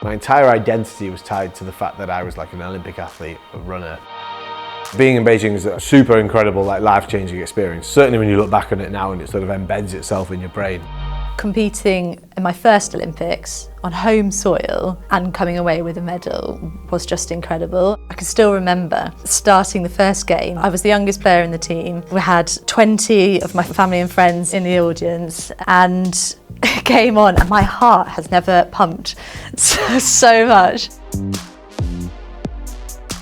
My entire identity was tied to the fact that I was like an Olympic athlete, a runner. Being in Beijing is a super incredible, like life-changing experience. Certainly when you look back on it now and it sort of embeds itself in your brain. Competing in my first Olympics on home soil and coming away with a medal was just incredible. I can still remember starting the first game. I was the youngest player in the team. We had 20 of my family and friends in the audience, and it came on and my heart has never pumped so much.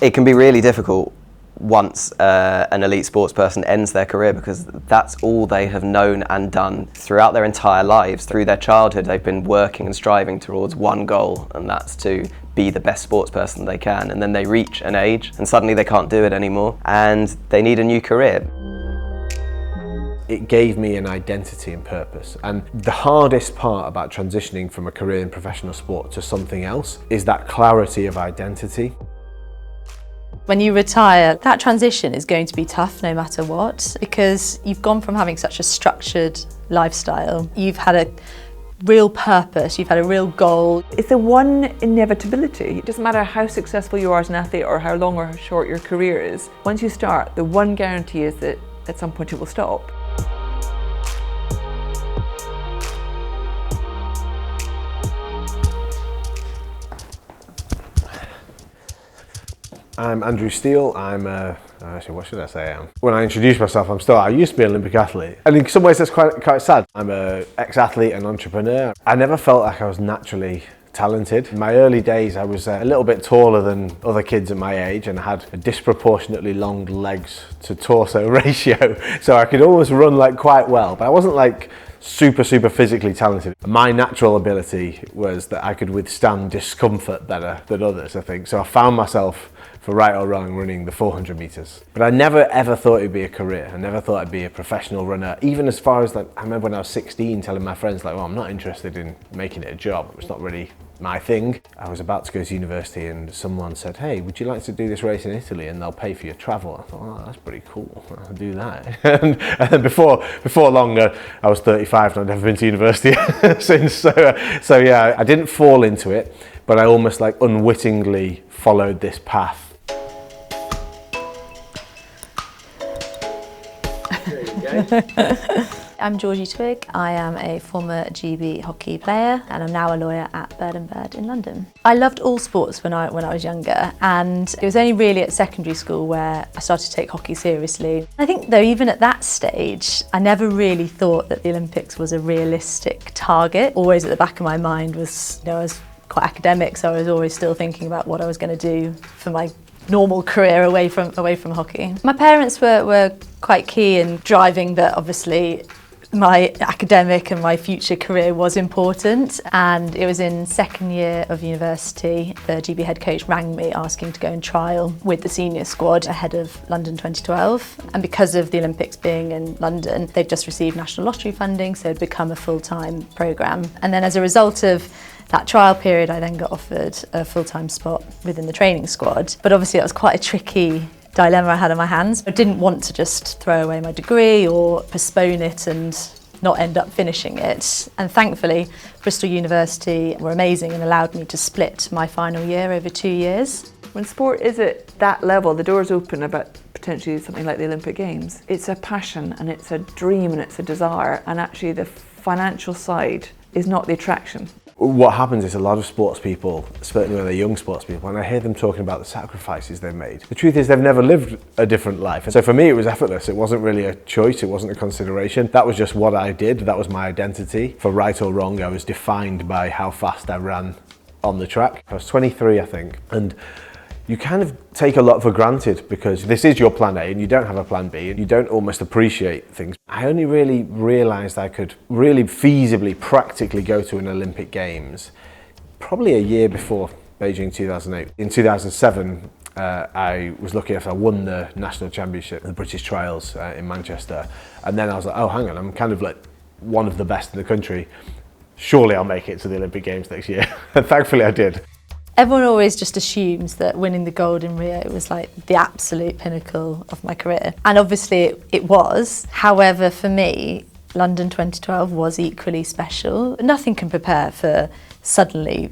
It can be really difficult once an elite sports person ends their career, because that's all they have known and done throughout their entire lives. Through their childhood, they've been working and striving towards one goal, and that's to be the best sports person they can. And then they reach an age and suddenly they can't do it anymore and they need a new career. It gave me an identity and purpose. And the hardest part about transitioning from a career in professional sport to something else is that clarity of identity. When you retire, that transition is going to be tough no matter what, because you've gone from having such a structured lifestyle. You've had a real purpose, you've had a real goal. It's the one inevitability. It doesn't matter how successful you are as an athlete or how long or how short your career is. Once you start, the one guarantee is that at some point it will stop. I'm Andrew Steele. Actually, what should I say I am? When I introduce myself, I used to be an Olympic athlete. And in some ways that's quite sad. I'm an ex-athlete and entrepreneur. I never felt like I was naturally talented. In my early days, I was a little bit taller than other kids at my age and had a disproportionately long legs to torso ratio. So I could always run like quite well, but I wasn't like super physically talented. My natural ability was that I could withstand discomfort better than others, I think. So I found myself, for right or wrong, running the 400 metres. But I never ever thought it'd be a career. I never thought I'd be a professional runner. Even as far as like, I remember when I was 16 telling my friends like, well, I'm not interested in making it a job. It's not really my thing. I was about to go to university and someone said, hey, would you like to do this race in Italy and they'll pay for your travel? I thought, oh, that's pretty cool, I'll do that. and then before long, I was 35 and I'd never been to university since. So yeah, I didn't fall into it, but I almost like unwittingly followed this path. I'm Georgie Twigg. I am a former GB hockey player and I'm now a lawyer at Bird & Bird in London. I loved all sports when I was younger, and it was only really at secondary school where I started to take hockey seriously. I think though, even at that stage, I never really thought that the Olympics was a realistic target. Always at the back of my mind was, I was quite academic, so I was always still thinking about what I was going to do for my normal career away from hockey. My parents were quite key in driving that obviously my academic and my future career was important, and it was in second year of university the GB head coach rang me asking to go and trial with the senior squad ahead of London 2012, and because of the Olympics being in London, they'd just received national lottery funding, so it'd become a full-time programme. And then as a result of that trial period, I then got offered a full-time spot within the training squad. But obviously that was quite a tricky dilemma I had on my hands. I didn't want to just throw away my degree or postpone it and not end up finishing it. And thankfully, Bristol University were amazing and allowed me to split my final year over 2 years. When sport is at that level, the doors open about potentially something like the Olympic Games. It's a passion and it's a dream and it's a desire, and actually the financial side is not the attraction. What happens is a lot of sports people, certainly when they're young sports people, when I hear them talking about the sacrifices they've made, the truth is they've never lived a different life. And so for me it was effortless. It wasn't really a choice, it wasn't a consideration. That was just what I did, that was my identity. For right or wrong, I was defined by how fast I ran on the track. I was 23, I think, and you kind of take a lot for granted because this is your plan A and you don't have a plan B and you don't almost appreciate things. I only really realised I could really feasibly, practically go to an Olympic Games probably a year before Beijing 2008. In 2007, I was lucky enough, I won the national championship, the British Trials in Manchester. And then I was like, oh, hang on, I'm kind of like one of the best in the country. Surely I'll make it to the Olympic Games next year. And thankfully I did. Everyone always just assumes that winning the gold in Rio was like the absolute pinnacle of my career. And obviously it was. However, for me, London 2012 was equally special. Nothing can prepare for suddenly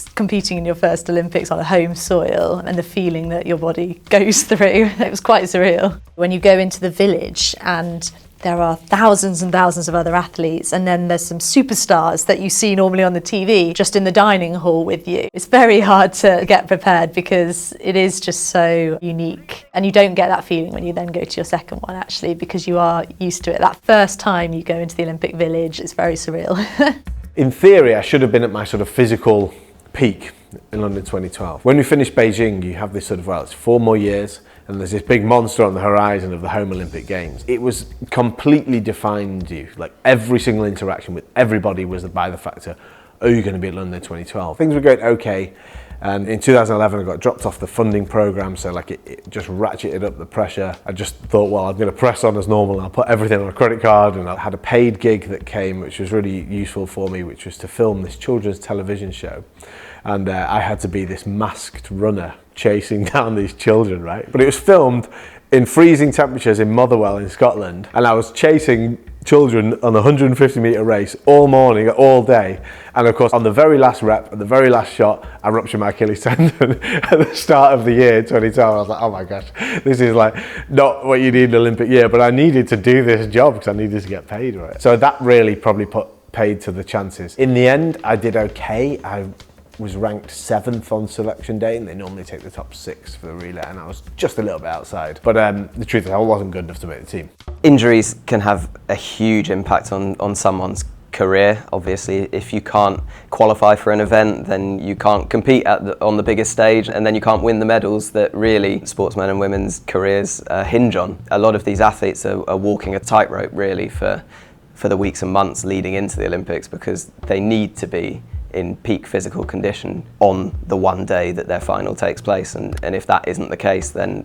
competing in your first Olympics on a home soil and the feeling that your body goes through. It was quite surreal. When you go into the village and there are thousands and thousands of other athletes, and then there's some superstars that you see normally on the TV just in the dining hall with you. It's very hard to get prepared because it is just so unique, and you don't get that feeling when you then go to your second one, actually, because you are used to it. That first time you go into the Olympic Village, it's very surreal. In theory, I should have been at my sort of physical peak in London 2012. When we finished Beijing, you have this sort of, well, it's 4 more years, and there's this big monster on the horizon of the home Olympic Games. It was completely defined you. Like every single interaction with everybody was by the factor, oh, you're going to be at London 2012. Things were going okay. And in 2011, I got dropped off the funding program, so like it just ratcheted up the pressure. I just thought, well, I'm going to press on as normal. I'll put everything on a credit card, and I had a paid gig that came, which was really useful for me, which was to film this children's television show. And I had to be this masked runner chasing down these children, right? But it was filmed in freezing temperatures in Motherwell in Scotland, and I was chasing children on a 150-metre race all morning, all day. And of course, on the very last rep, at the very last shot, I ruptured my Achilles tendon at the start of the year 2012. I was like, oh my gosh, this is like not what you need in an Olympic year, but I needed to do this job because I needed to get paid, right? So that really probably paid to the chances. In the end, I did okay. I was ranked 7th on selection day, and they normally take the top 6 for the relay, and I was just a little bit outside. But the truth is, I wasn't good enough to make the team. Injuries can have a huge impact on someone's career. Obviously, if you can't qualify for an event, then you can't compete on the biggest stage, and then you can't win the medals that really sportsmen and women's careers hinge on. A lot of these athletes are walking a tightrope really for the weeks and months leading into the Olympics, because they need to be in peak physical condition on the one day that their final takes place, and if that isn't the case, then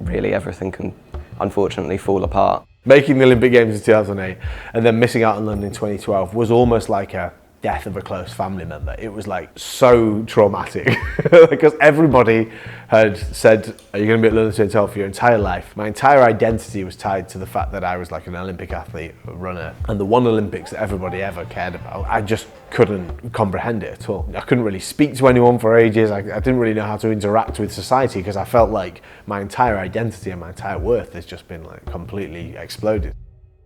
really everything can unfortunately fall apart. Making the Olympic Games in 2008 and then missing out on London in 2012 was almost like a death of a close family member. It was like so traumatic because everybody had said, are you going to be at London 2012 for your entire life? My entire identity was tied to the fact that I was like an Olympic athlete, a runner, and the one Olympics that everybody ever cared about. I just couldn't comprehend it at all. I couldn't really speak to anyone for ages. I didn't really know how to interact with society because I felt like my entire identity and my entire worth has just been like completely exploded.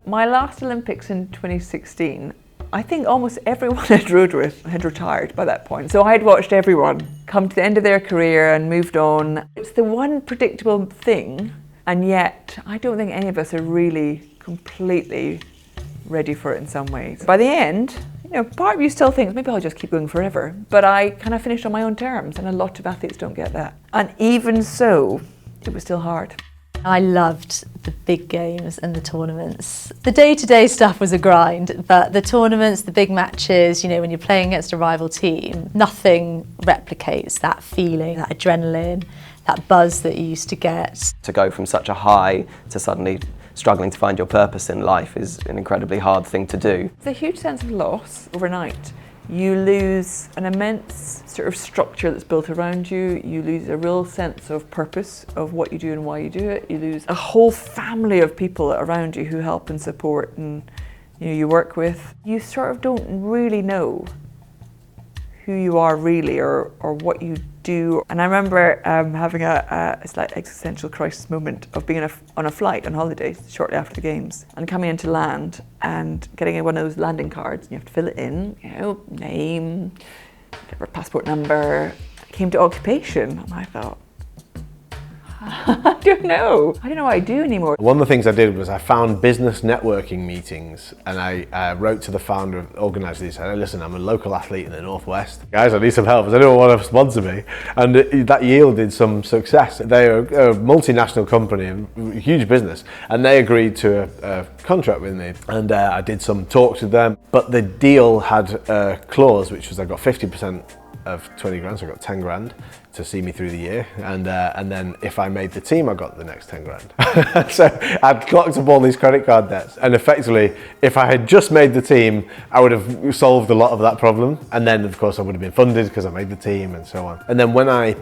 My last Olympics in 2016, I think almost everyone I'd rowed with had retired by that point. So I'd watched everyone come to the end of their career and moved on. It's the one predictable thing, and yet I don't think any of us are really completely ready for it in some ways. By the end, part of you still thinks maybe I'll just keep going forever, but I kind of finished on my own terms, and a lot of athletes don't get that. And even so, it was still hard. I loved the big games and the tournaments. The day-to-day stuff was a grind, but the tournaments, the big matches, when you're playing against a rival team, nothing replicates that feeling, that adrenaline, that buzz that you used to get. To go from such a high to suddenly struggling to find your purpose in life is an incredibly hard thing to do. It's a huge sense of loss overnight. You lose an immense sort of structure that's built around you. You lose a real sense of purpose of what you do and why you do it. You lose a whole family of people around you who help and support and you work with. You sort of don't really know who you are really or what you do. And I remember having a slight existential crisis moment of being on a flight on holidays shortly after the games and coming into land and getting one of those landing cards, and you have to fill it in, name, whatever, passport number. I came to occupation and I thought, I don't know what I do anymore. One of the things I did was I found business networking meetings, and I wrote to the founder of organising these. I said, listen, I'm a local athlete in the Northwest. Guys, I need some help. Does anyone want to sponsor me? And that yielded some success. They're a multinational company, a huge business, and they agreed to a contract with me. And I did some talks with them, but the deal had a clause, which was I got 50% of 20 grand, so I got 10 grand to see me through the year, and then if I made the team I got the next 10 grand. So I'd clocked up all these credit card debts, and effectively if I had just made the team I would have solved a lot of that problem, and then of course I would have been funded because I made the team and so on. And then when I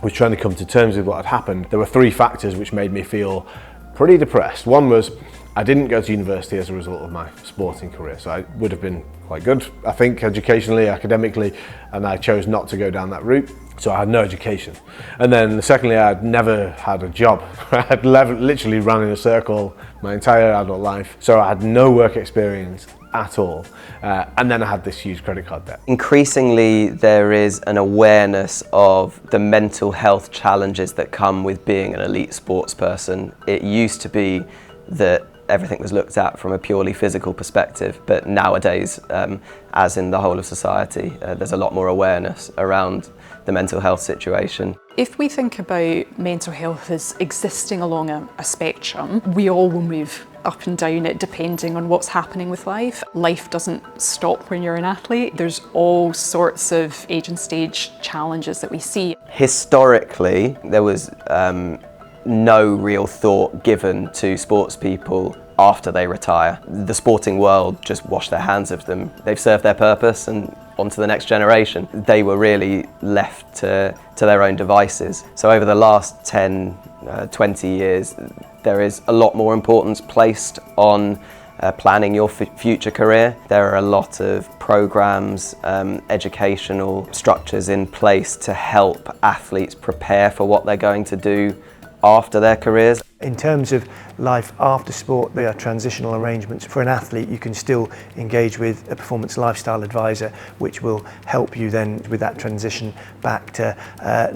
was trying to come to terms with what had happened, there were 3 factors which made me feel pretty depressed. One was I didn't go to university as a result of my sporting career, so I would have been quite good, I think, educationally, academically, and I chose not to go down that route. So I had no education. And then secondly, I'd never had a job. I had literally run in a circle my entire adult life. So I had no work experience at all. And then I had this huge credit card debt. Increasingly, there is an awareness of the mental health challenges that come with being an elite sports person. It used to be that everything was looked at from a purely physical perspective, but nowadays, as in the whole of society, there's a lot more awareness around the mental health situation. If we think about mental health as existing along a spectrum, we all will move up and down it depending on what's happening with life. Life doesn't stop when you're an athlete. There's all sorts of age and stage challenges that we see. Historically, there was no real thought given to sports people after they retire. The sporting world just washed their hands of them. They've served their purpose and on to the next generation. They were really left to their own devices. So over the last 10, 20 years, there is a lot more importance placed on planning your future career. There are a lot of programs, educational structures in place to help athletes prepare for what they're going to do after their careers. In terms of life after sport, there are transitional arrangements. For an athlete, you can still engage with a performance lifestyle advisor, which will help you then with that transition back to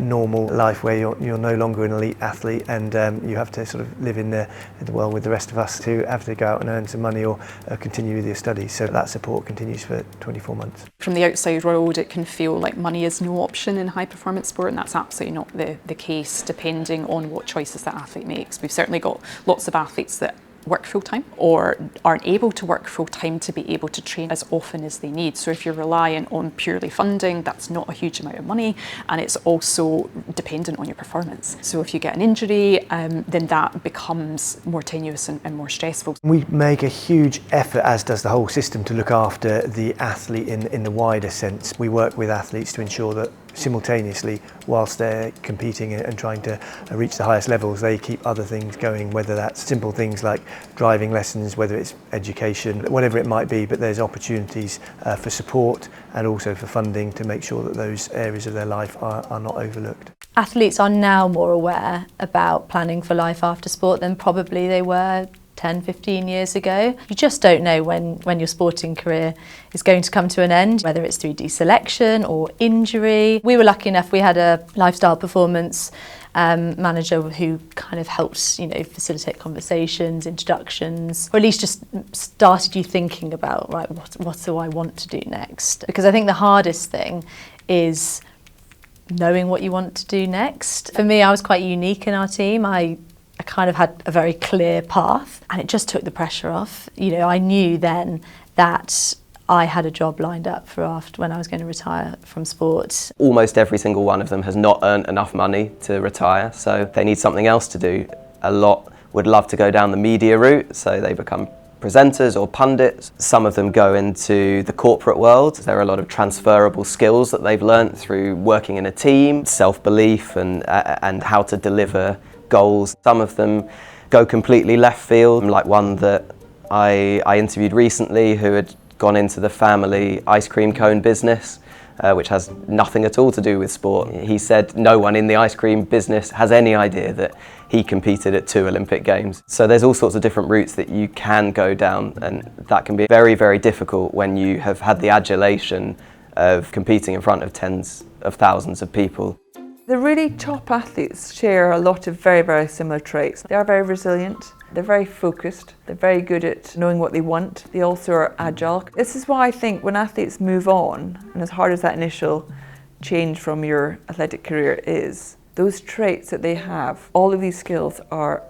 normal life where you're no longer an elite athlete and you have to sort of live in the world with the rest of us who have to go out and earn some money or continue with your studies. So that support continues for 24 months. From the outside world, it can feel like money is no option in high performance sport, and that's absolutely not the case, depending on what choices that athlete makes. We've certainly got lots of athletes that work full-time or aren't able to work full-time to be able to train as often as they need. So if you're reliant on purely funding, that's not a huge amount of money, and it's also dependent on your performance. So if you get an injury, then that becomes more tenuous and more stressful. We make a huge effort, as does the whole system, to look after the athlete in the wider sense. We work with athletes to ensure that simultaneously, whilst they're competing and trying to reach the highest levels, they keep other things going, whether that's simple things like driving lessons, whether it's education, whatever it might be, but there's opportunities for support and also for funding to make sure that those areas of their life are not overlooked. Athletes are now more aware about planning for life after sport than probably they were 10, 15 years ago. You just don't know when your sporting career is going to come to an end, whether it's through deselection or injury. We were lucky enough, we had a lifestyle performance manager who kind of helps, facilitate conversations, introductions, or at least just started you thinking about, right, what do I want to do next? Because I think the hardest thing is knowing what you want to do next. For me, I was quite unique in our team. I kind of had a very clear path, and it just took the pressure off. I knew then that I had a job lined up for after when I was going to retire from sport. Almost every single one of them has not earned enough money to retire, so they need something else to do. A lot would love to go down the media route, so they become presenters or pundits. Some of them go into the corporate world. There are a lot of transferable skills that they've learnt through working in a team, self-belief and how to deliver goals. Some of them go completely left field, like one that I interviewed recently who had gone into the family ice cream cone business, which has nothing at all to do with sport. He said no one in the ice cream business has any idea that he competed at 2 Olympic Games. So there's all sorts of different routes that you can go down, and that can be very, very difficult when you have had the adulation of competing in front of tens of thousands of people. The really top athletes share a lot of very, very similar traits. They are very resilient, they're very focused, they're very good at knowing what they want. They also are agile. This is why I think when athletes move on, and as hard as that initial change from your athletic career is, those traits that they have, all of these skills are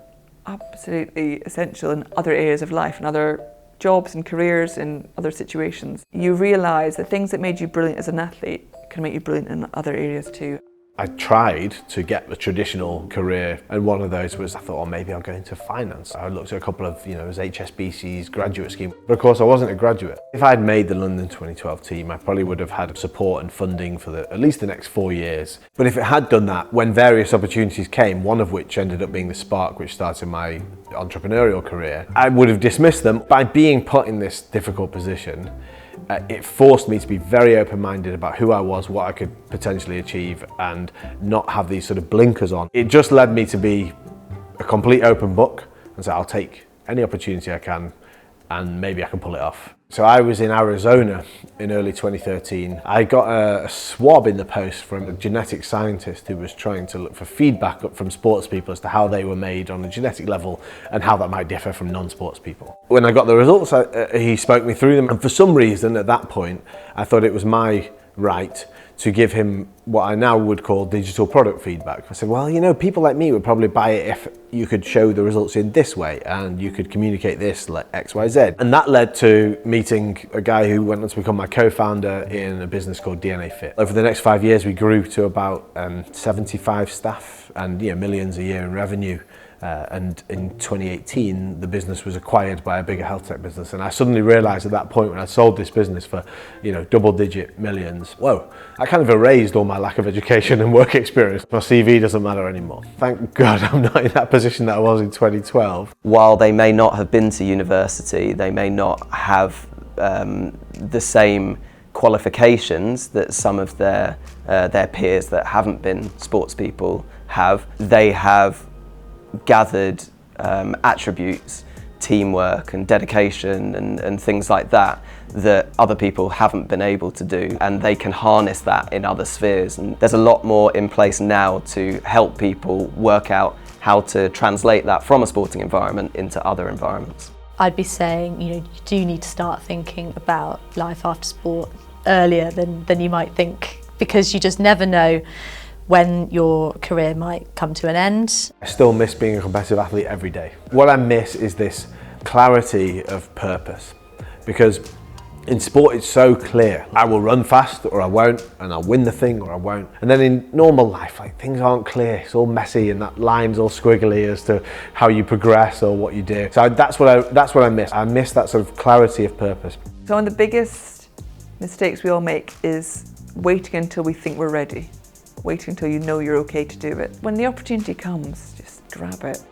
absolutely essential in other areas of life and other jobs and careers in other situations. You realise that things that made you brilliant as an athlete can make you brilliant in other areas too. I tried to get the traditional career, and one of those was I thought, oh, maybe I'll go into finance. I looked at a couple of, it was HSBC's graduate scheme, but of course I wasn't a graduate. If I'd made the London 2012 team, I probably would have had support and funding for at least the next 4 years. But if it had done that, when various opportunities came, one of which ended up being the spark which started my entrepreneurial career, I would have dismissed them. By being put in this difficult position, it forced me to be very open-minded about who I was, what I could potentially achieve, and not have these sort of blinkers on. It just led me to be a complete open book and say, I'll take any opportunity I can and maybe I can pull it off. So I was in Arizona in early 2013. I got a swab in the post from a genetic scientist who was trying to look for feedback from sports people as to how they were made on a genetic level and how that might differ from non-sports people. When I got the results, he spoke me through them, and for some reason at that point I thought it was my right to give him what I now would call digital product feedback. I said, well, people like me would probably buy it if you could show the results in this way and you could communicate this like X, Y, Z. And that led to meeting a guy who went on to become my co-founder in a business called DNA Fit. Over the next 5 years, we grew to about 75 staff and millions a year in revenue. And in 2018, the business was acquired by a bigger health tech business. And I suddenly realized at that point when I sold this business for, double-digit millions, whoa, I kind of erased all my lack of education and work experience. My CV doesn't matter anymore. Thank God I'm not in that position that I was in 2012. While they may not have been to university, they may not have the same qualifications that some of their peers that haven't been sports people have. They have gathered attributes, teamwork and dedication and things like that other people haven't been able to do, and they can harness that in other spheres. And there's a lot more in place now to help people work out how to translate that from a sporting environment into other environments. I'd be saying, you do need to start thinking about life after sport earlier than you might think, because you just never know when your career might come to an end. I still miss being a competitive athlete every day. What I miss is this clarity of purpose, because in sport it's so clear. I will run fast or I won't, and I'll win the thing or I won't. And then in normal life, things aren't clear. It's all messy and that line's all squiggly as to how you progress or what you do. So that's what I miss. I miss that sort of clarity of purpose. So one of the biggest mistakes we all make is waiting until we think we're ready. Waiting until you know you're okay to do it. When the opportunity comes, just grab it.